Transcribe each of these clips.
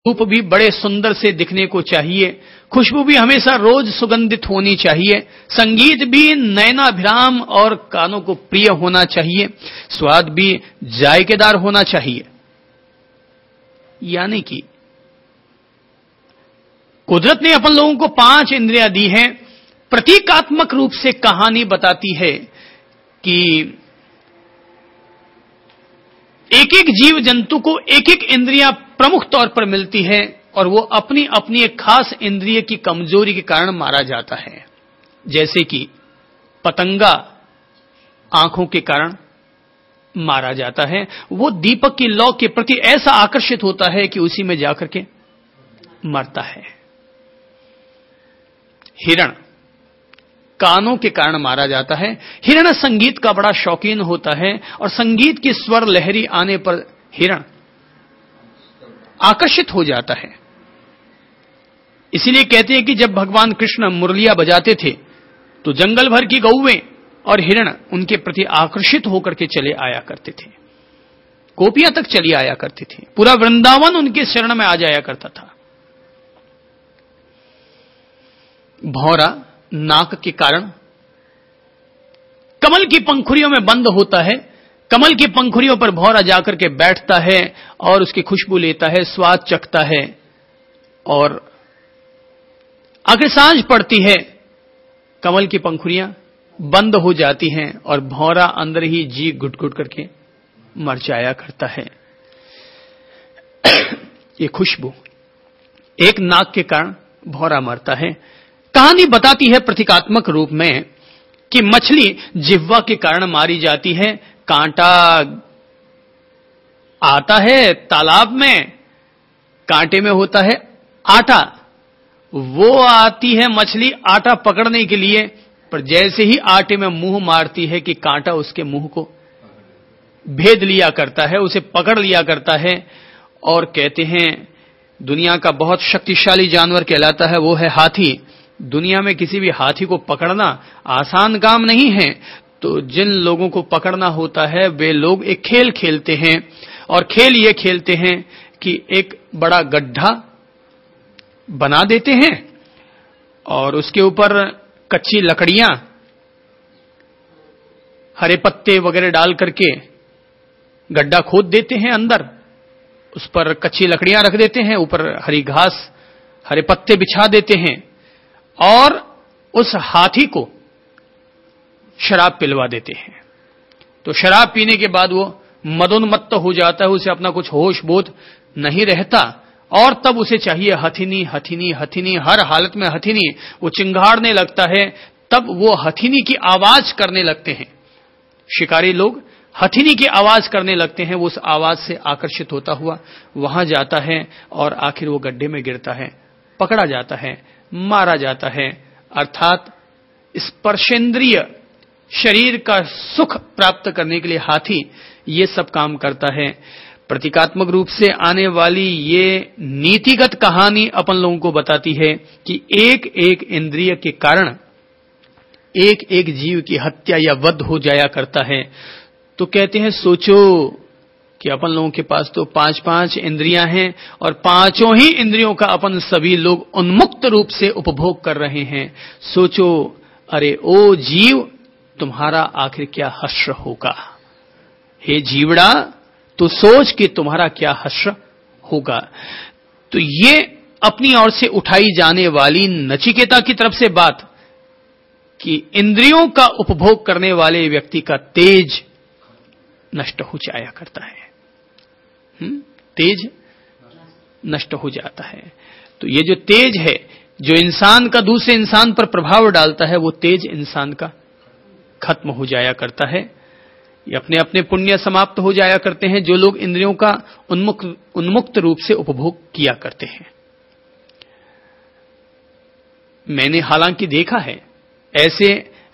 रूप भी बड़े सुंदर से दिखने को चाहिए, खुशबू भी हमेशा रोज सुगंधित होनी चाहिए, संगीत भी नयनाभिराम और कानों को प्रिय होना चाहिए, स्वाद भी जायकेदार होना चाहिए। यानी कि कुदरत ने अपन लोगों को 5 इंद्रियां दी हैं। प्रतीकात्मक रूप से कहानी बताती है कि एक एक जीव जंतु को एक एक इंद्रियां प्रमुख तौर पर मिलती है और वो अपनी अपनी एक खास इंद्रिय की कमजोरी के कारण मारा जाता है। जैसे कि पतंगा आंखों के कारण मारा जाता है, वो दीपक की लौ के प्रति ऐसा आकर्षित होता है कि उसी में जाकर के मरता है। हिरण कानों के कारण मारा जाता है। हिरण संगीत का बड़ा शौकीन होता है और संगीत की स्वर लहरी आने पर हिरण आकर्षित हो जाता है। इसीलिए कहते हैं कि जब भगवान कृष्ण मुरलिया बजाते थे तो जंगल भर की गौएं और हिरण उनके प्रति आकर्षित होकर के चले आया करते थे, गोपियां तक चली आया करती थी, पूरा वृंदावन उनके शरण में आ जाया करता था। भौरा नाक के कारण कमल की पंखुड़ियों में बंद होता है, कमल की पंखुड़ियों पर भौरा जाकर के बैठता है और उसकी खुशबू लेता है, स्वाद चखता है और आखिर सांझ पड़ती है, कमल की पंखुड़ियां बंद हो जाती हैं और भौरा अंदर ही जी घुट घुट करके मर जाया करता है। ये खुशबू एक नाक के कारण भौरा मरता है। कहानी बताती है प्रतीकात्मक रूप में कि मछली जिह्वा के कारण मारी जाती है। कांटा आता है तालाब में, कांटे में होता है आटा, वो आती है मछली आटा पकड़ने के लिए, पर जैसे ही आटे में मुंह मारती है कि कांटा उसके मुंह को भेद लिया करता है, उसे पकड़ लिया करता है। और कहते हैं दुनिया का बहुत शक्तिशाली जानवर कहलाता है वो है हाथी। दुनिया में किसी भी हाथी को पकड़ना आसान काम नहीं है, तो जिन लोगों को पकड़ना होता है वे लोग एक खेल खेलते हैं और खेल ये खेलते हैं कि एक बड़ा गड्ढा बना देते हैं और उसके ऊपर कच्ची लकड़ियां, हरे पत्ते वगैरह डाल करके गड्ढा खोद देते हैं, अंदर उस पर कच्ची लकड़ियां रख देते हैं, ऊपर हरी घास हरे पत्ते बिछा देते हैं और उस हाथी को शराब पिलवा देते हैं। तो शराब पीने के बाद वो मदोन्मत्त हो जाता है, उसे अपना कुछ होश बोध नहीं रहता और तब उसे चाहिए हथिनी हथिनी हथिनी, हर हालत में हथिनी। वो चिंगाड़ने लगता है, तब वो हथिनी की आवाज करने लगते हैं। शिकारी लोग हथिनी की आवाज करने लगते हैं, वो उस आवाज से आकर्षित होता हुआ वहां जाता है और आखिर वो गड्ढे में गिरता है, पकड़ा जाता है, मारा जाता है। अर्थात स्पर्शेंद्रिय शरीर का सुख प्राप्त करने के लिए हाथी ये सब काम करता है। प्रतीकात्मक रूप से आने वाली ये नीतिगत कहानी अपन लोगों को बताती है कि एक एक इंद्रिय के कारण एक एक जीव की हत्या या वध हो जाया करता है। तो कहते हैं सोचो कि अपन लोगों के पास तो 5-5 इंद्रियां हैं और पांचों ही इंद्रियों का अपन सभी लोग उन्मुक्त रूप से उपभोग कर रहे हैं। सोचो, अरे ओ जीव, तुम्हारा आखिर क्या हश्र होगा। हे जीवड़ा, तो सोच कि तुम्हारा क्या हश्र होगा। तो ये अपनी ओर से उठाई जाने वाली नचिकेता की तरफ से बात कि इंद्रियों का उपभोग करने वाले व्यक्ति का तेज नष्ट हो जाया करता है, तेज नष्ट हो जाता है। तो ये जो तेज है जो इंसान का दूसरे इंसान पर प्रभाव डालता है, वो तेज इंसान का खत्म हो जाया करता है। ये अपने अपने पुण्य समाप्त हो जाया करते हैं जो लोग इंद्रियों का उन्मुक्त रूप से उपभोग किया करते हैं। मैंने हालांकि देखा है ऐसे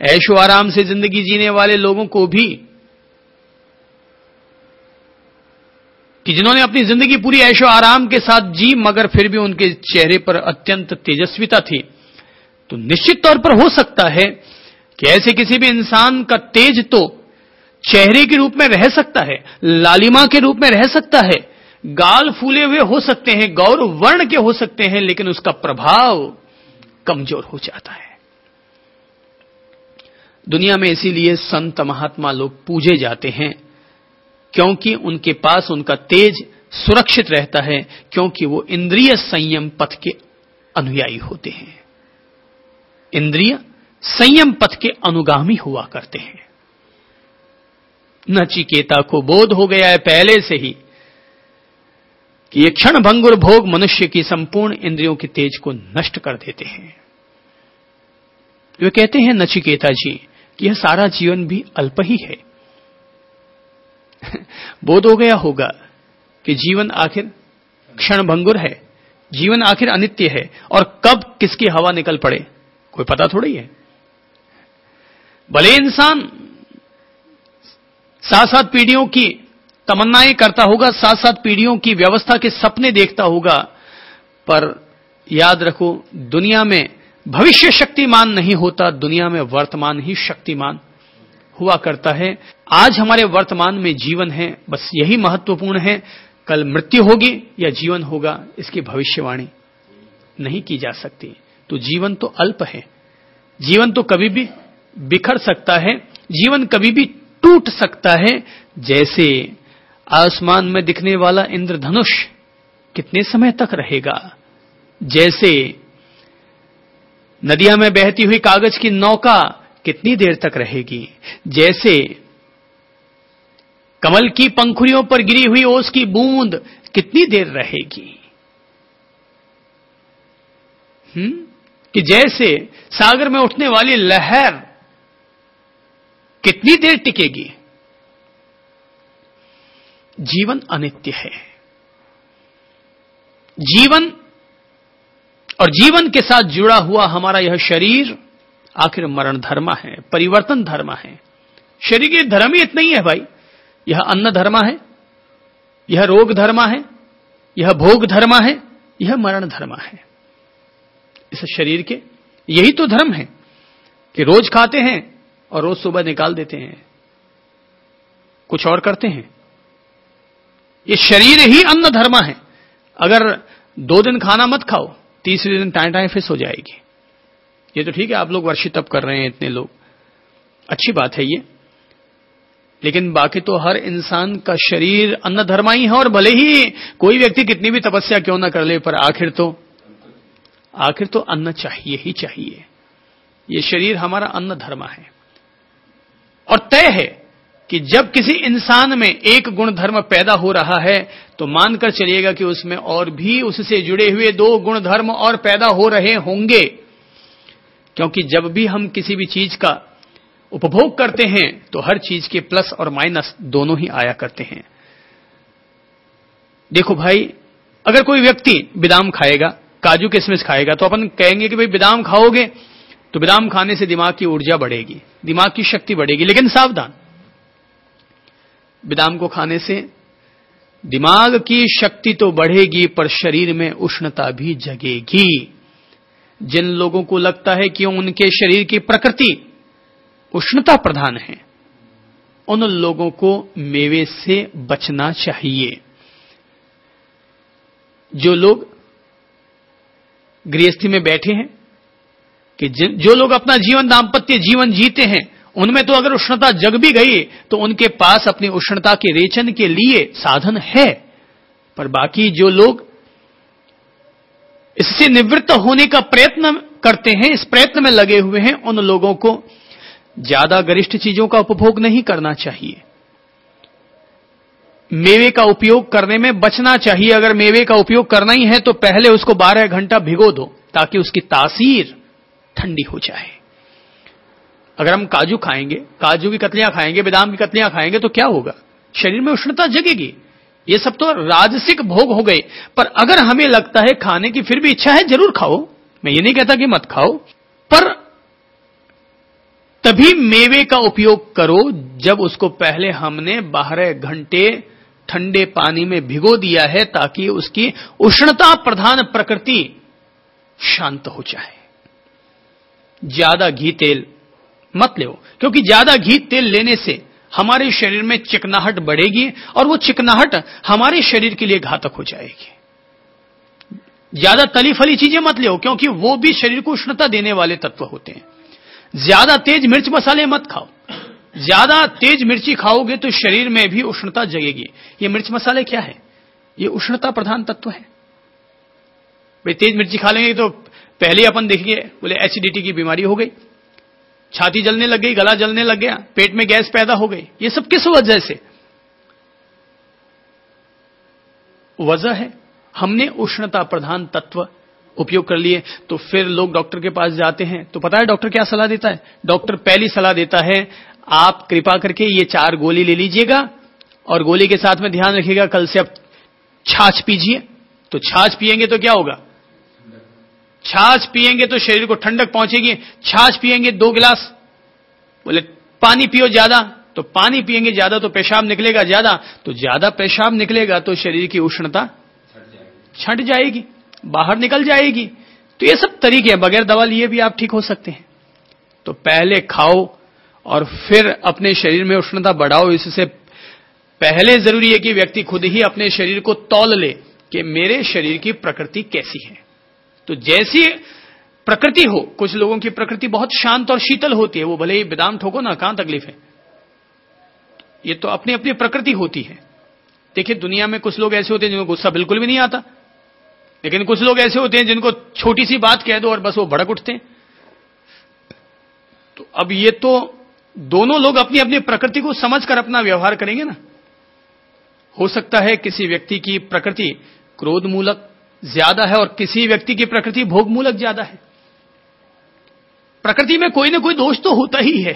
ऐशो आराम से जिंदगी जीने वाले लोगों को भी कि जिन्होंने अपनी जिंदगी पूरी ऐशो आराम के साथ जी मगर फिर भी उनके चेहरे पर अत्यंत तेजस्विता थी। तो निश्चित तौर पर हो सकता है कि ऐसे किसी भी इंसान का तेज तो चेहरे के रूप में रह सकता है, लालिमा के रूप में रह सकता है, गाल फूले हुए हो सकते हैं, गौर वर्ण के हो सकते हैं, लेकिन उसका प्रभाव कमजोर हो जाता है। दुनिया में इसीलिए संत महात्मा लोग पूजे जाते हैं, क्योंकि उनके पास उनका तेज सुरक्षित रहता है, क्योंकि वो इंद्रिय संयम पथ के अनुयायी होते हैं, इंद्रिय संयम पथ के अनुगामी हुआ करते हैं। नचिकेता को बोध हो गया है पहले से ही कि ये क्षण भंगुर भोग मनुष्य की संपूर्ण इंद्रियों के तेज को नष्ट कर देते हैं। वे कहते हैं नचिकेता जी कि यह सारा जीवन भी अल्प ही है। बोध हो गया होगा कि जीवन आखिर क्षण भंगुर है, जीवन आखिर अनित्य है, और कब किसकी हवा निकल पड़े कोई पता थोड़ी है। भले इंसान 7-7 पीढ़ियों की तमन्नाएं करता होगा, 7-7 पीढ़ियों की व्यवस्था के सपने देखता होगा, पर याद रखो दुनिया में भविष्य शक्तिमान नहीं होता, दुनिया में वर्तमान ही शक्तिमान हुआ करता है। आज हमारे वर्तमान में जीवन है, बस यही महत्वपूर्ण है। कल मृत्यु होगी या जीवन होगा, इसकी भविष्यवाणी नहीं की जा सकती। तो जीवन तो अल्प है, जीवन तो कभी भी बिखर सकता है, जीवन कभी भी टूट सकता है। जैसे आसमान में दिखने वाला इंद्रधनुष कितने समय तक रहेगा, जैसे नदियां में बहती हुई कागज की नौका कितनी देर तक रहेगी, जैसे कमल की पंखुड़ियों पर गिरी हुई ओस की बूंद कितनी देर रहेगी, कि जैसे सागर में उठने वाली लहर कितनी देर टिकेगी। जीवन अनित्य है। जीवन और जीवन के साथ जुड़ा हुआ हमारा यह शरीर आखिर मरण धर्म है, परिवर्तन धर्म है। शरीर के धर्म ही इतना ही है भाई। यह अन्न धर्म है, यह रोग धर्म है, यह भोग धर्म है, यह मरण धर्म है। इस शरीर के यही तो धर्म है कि रोज खाते हैं और रोज सुबह निकाल देते हैं, कुछ और करते हैं। ये शरीर ही अन्न धर्म है। अगर 2 दिन खाना मत खाओ, तीसरे दिन टाइफाइड हो जाएगी। ये तो ठीक है, आप लोग वर्षित तप कर रहे हैं इतने लोग, अच्छी बात है ये, लेकिन बाकी तो हर इंसान का शरीर अन्न धर्म ही है। और भले ही कोई व्यक्ति कितनी भी तपस्या क्यों ना कर ले, पर आखिर तो अन्न चाहिए ही चाहिए। ये शरीर हमारा अन्न धर्म है। और तय है कि जब किसी इंसान में एक गुण धर्म पैदा हो रहा है, तो मानकर चलिएगा कि उसमें और भी उससे जुड़े हुए 2 गुण धर्म और पैदा हो रहे होंगे। क्योंकि जब भी हम किसी भी चीज का उपभोग करते हैं, तो हर चीज के प्लस और माइनस दोनों ही आया करते हैं। देखो भाई, अगर कोई व्यक्ति बादाम खाएगा, काजू किशमिश खाएगा, तो अपन कहेंगे कि भाई बादाम खाओगे तो बादाम खाने से दिमाग की ऊर्जा बढ़ेगी, दिमाग की शक्ति बढ़ेगी। लेकिन सावधान, बादाम को खाने से दिमाग की शक्ति तो बढ़ेगी, पर शरीर में उष्णता भी जगेगी। जिन लोगों को लगता है कि उनके शरीर की प्रकृति उष्णता प्रधान है, उन लोगों को मेवे से बचना चाहिए। जो लोग गृहस्थी में बैठे हैं, कि जो लोग अपना जीवन दांपत्य जीवन जीते हैं, उनमें तो अगर उष्णता जग भी गई तो उनके पास अपनी उष्णता के रेचन के लिए साधन है। पर बाकी जो लोग इससे निवृत्त होने का प्रयत्न करते हैं, इस प्रयत्न में लगे हुए हैं, उन लोगों को ज्यादा गरिष्ठ चीजों का उपभोग नहीं करना चाहिए। मेवे का उपयोग करने में बचना चाहिए। अगर मेवे का उपयोग करना ही है तो पहले उसको 12 घंटा भिगो दो, ताकि उसकी तासीर ठंडी हो जाए। अगर हम काजू खाएंगे, काजू की कतलियां खाएंगे, बादाम की कतलियां खाएंगे, तो क्या होगा? शरीर में उष्णता जगेगी। ये सब तो राजसिक भोग हो गए। पर अगर हमें लगता है खाने की फिर भी इच्छा है, जरूर खाओ, मैं ये नहीं कहता कि मत खाओ, पर तभी मेवे का उपयोग करो जब उसको पहले हमने 12 घंटे ठंडे पानी में भिगो दिया है, ताकि उसकी उष्णता प्रधान प्रकृति शांत हो जाए। ज्यादा घी तेल मत लो, क्योंकि ज्यादा घी तेल लेने से हमारे शरीर में चिकनाहट बढ़ेगी और वो चिकनाहट हमारे शरीर के लिए घातक हो जाएगी। ज्यादा तली फली चीजें मत लो, क्योंकि वो भी शरीर को उष्णता देने वाले तत्व होते हैं। ज्यादा तेज मिर्च मसाले मत खाओ, ज्यादा तेज मिर्ची खाओगे तो शरीर में भी उष्णता जगेगी। ये मिर्च मसाले क्या है? ये उष्णता प्रधान तत्व है। भाई तेज मिर्ची खा लेंगे तो पहले अपन देखेंगे, बोले एसिडिटी की बीमारी हो गई, छाती जलने लग गई, गला जलने लग गया, पेट में गैस पैदा हो गई। ये सब किस वजह से? वजह है हमने उष्णता प्रधान तत्व उपयोग कर लिए। तो फिर लोग डॉक्टर के पास जाते हैं तो पता है डॉक्टर क्या सलाह देता है? डॉक्टर पहली सलाह देता है, आप कृपा करके ये 4 गोली ले लीजिएगा और गोली के साथ में ध्यान रखिएगा कल से आप छाछ पीजिए। तो छाछ पिएंगे तो क्या होगा? छाछ पिएंगे तो शरीर को ठंडक पहुंचेगी। छाछ पिएंगे 2 गिलास, बोले पानी पियो ज्यादा, तो पानी पिएंगे ज्यादा तो पेशाब निकलेगा ज्यादा, तो ज्यादा पेशाब निकलेगा तो शरीर की उष्णता छट जाएगी, बाहर निकल जाएगी। तो ये सब तरीके हैं, बगैर दवा लिए भी आप ठीक हो सकते हैं। तो पहले खाओ और फिर अपने शरीर में उष्णता बढ़ाओ। इससे पहले जरूरी है कि व्यक्ति खुद ही अपने शरीर को तौल ले कि मेरे शरीर की प्रकृति कैसी है। तो जैसी प्रकृति हो, कुछ लोगों की प्रकृति बहुत शांत और शीतल होती है, वो भले ही बादाम ठोको ना, कहां तकलीफ है। ये तो अपनी अपनी प्रकृति होती है। देखिए दुनिया में कुछ लोग ऐसे होते हैं जिनको गुस्सा बिल्कुल भी नहीं आता, लेकिन कुछ लोग ऐसे होते हैं जिनको छोटी सी बात कह दो और बस वो भड़क उठते हैं। तो अब ये तो दोनों लोग अपनी अपनी प्रकृति को समझकर अपना व्यवहार करेंगे ना। हो सकता है किसी व्यक्ति की प्रकृति क्रोध मूलक ज्यादा है और किसी व्यक्ति की प्रकृति भोग मूलक ज्यादा है। प्रकृति में कोई ना कोई दोष तो होता ही है।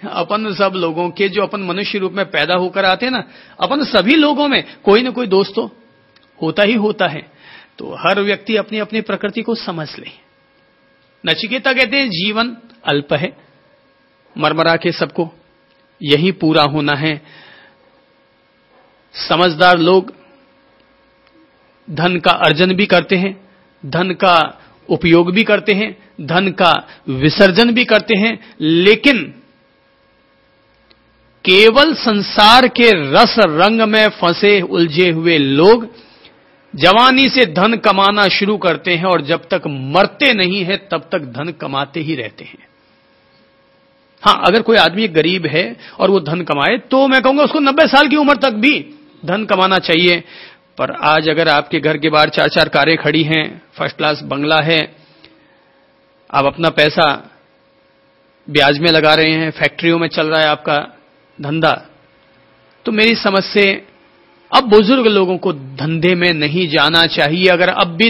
अपन सब लोगों के, जो अपन मनुष्य रूप में पैदा होकर आते हैं ना, अपन सभी लोगों में कोई ना कोई दोष तो होता ही होता है। तो हर व्यक्ति अपनी अपनी प्रकृति को समझ ले। नचिकेता कहते हैं जीवन अल्प है, मरमरा के सबको यही पूरा होना है। समझदार लोग धन का अर्जन भी करते हैं, धन का उपयोग भी करते हैं, धन का विसर्जन भी करते हैं, लेकिन केवल संसार के रस रंग में फंसे उलझे हुए लोग जवानी से धन कमाना शुरू करते हैं और जब तक मरते नहीं है तब तक धन कमाते ही रहते हैं। हां, अगर कोई आदमी गरीब है और वो धन कमाए तो मैं कहूंगा उसको 90 साल की उम्र तक भी धन कमाना चाहिए। पर आज अगर आपके घर के बाहर 4-4 कारें खड़ी हैं, फर्स्ट क्लास बंगला है, आप अपना पैसा ब्याज में लगा रहे हैं, फैक्ट्रियों में चल रहा है आपका धंधा, तो मेरी समझ से अब बुजुर्ग लोगों को धंधे में नहीं जाना चाहिए। अगर अब भी